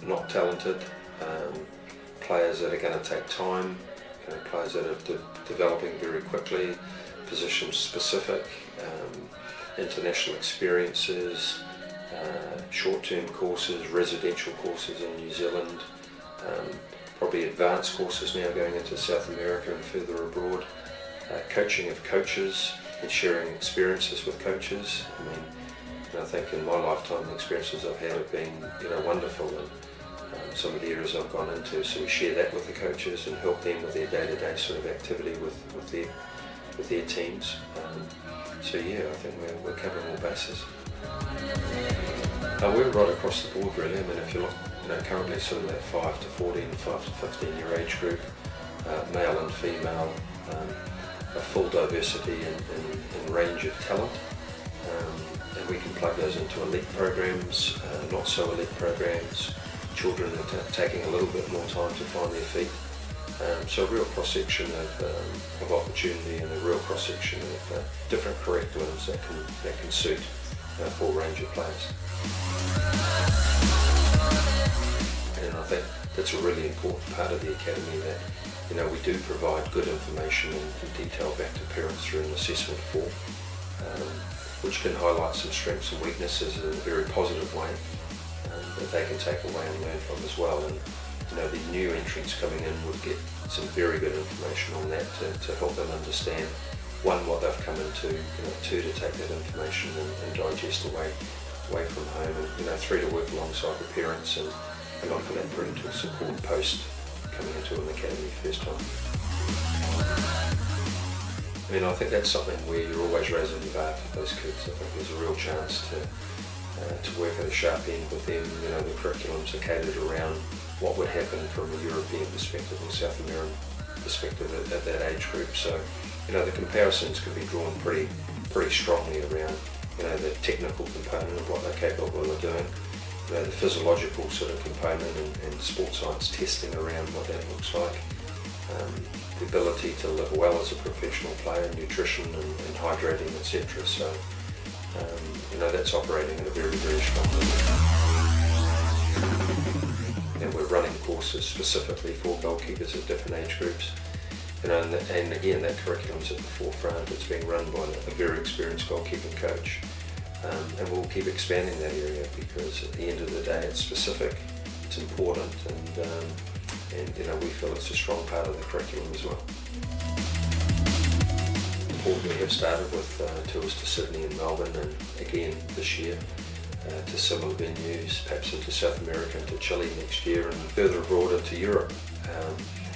not talented, players that are going to take time, players that are developing very quickly, position specific, international experiences, short-term courses, residential courses in New Zealand, probably advanced courses now going into South America and further abroad, coaching of coaches and sharing experiences with coaches. I think in my lifetime the experiences I've had have been wonderful, and some of the areas I've gone into, so we share that with the coaches and help them with their day-to-day sort of activity with their teams. So yeah, I think we're covering all bases. We're right across the board really. If you look, currently sort of that 5 to 14, 5 to 15 year age group, male and female, a full diversity in range of talent, and we can plug those into elite programs, not so elite programs, children are taking a little bit more time to find their feet. So a real cross-section of opportunity and a real cross-section of different curriculums that can suit a full range of players. And I think that's a really important part of the academy, that we do provide good information and detail back to parents through an assessment form, which can highlight some strengths and weaknesses in a very positive way, that they can take away and learn from as well. And the new entrants coming in would get some very good information on that to help them understand, one, what they've come into, two, to take that information and digest away from home, and three, to work alongside the parents and offer that parental support post coming into an academy first time. I think that's something where you're always raising the bar for those kids. I think there's a real chance to work at a sharp end with them. The curriculums are catered around what would happen from a European perspective or South American perspective at that age group. So, the comparisons can be drawn pretty strongly around, the technical component of what they're capable of doing, the physiological sort of component and sports science testing around what that looks like, the ability to live well as a professional player, nutrition and hydrating, etc. So, that's operating at a very, very strong level. And we're running courses specifically for goalkeepers at different age groups. And again, that curriculum's at the forefront. It's being run by a very experienced goalkeeping coach. And we'll keep expanding that area, because at the end of the day it's specific, it's important, and we feel it's a strong part of the curriculum as well. We have started with tours to Sydney and Melbourne, and again this year to similar venues, perhaps into South America, into Chile next year, and further abroad into Europe.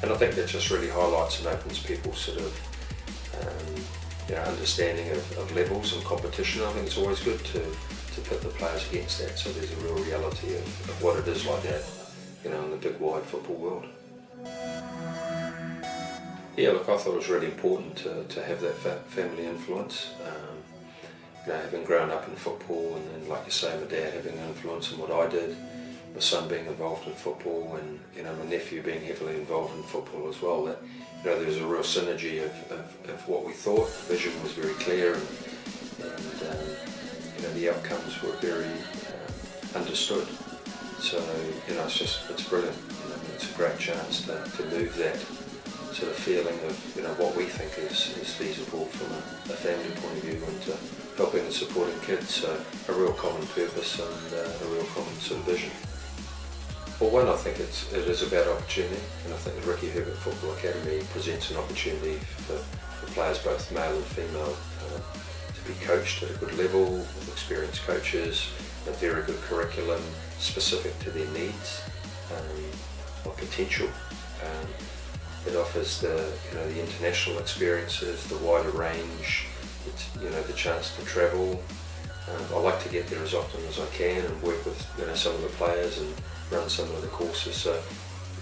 And I think that just really highlights and opens people's sort of understanding of levels and competition. I think it's always good to pit the players against that, so there's a real reality of what it is like that, in the big wide football world. Yeah, look, I thought it was really important to have that family influence. Having grown up in football, and then, like you say, my dad having an influence on what I did, my son being involved in football, and my nephew being heavily involved in football as well, that there was a real synergy of what we thought. The vision was very clear, and the outcomes were very understood. So it's brilliant. It's a great chance to move that sort of feeling of what we think is feasible from a family point of view, into helping and supporting kids. So a real common purpose and a real common sort of vision. Well, one, I think it is about opportunity, and I think the Ricki Herbert Football Academy presents an opportunity for players, both male and female, to be coached at a good level with experienced coaches, a very good curriculum specific to their needs or potential. It offers the international experiences, the wider range, the chance to travel. I like to get there as often as I can and work with some of the players and run some of the courses. So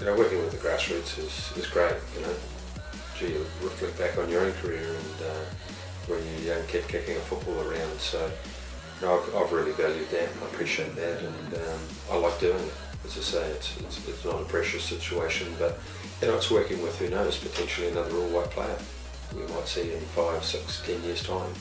working with the grassroots is great. Gee, you reflect back on your own career and when you're a young kid kicking a football around. So I've really valued that. I appreciate that, and I like doing it. As I say, it's not a pressure situation, but it's working with, who knows, potentially another all-white player we might see in 5, 6, 10 years' time.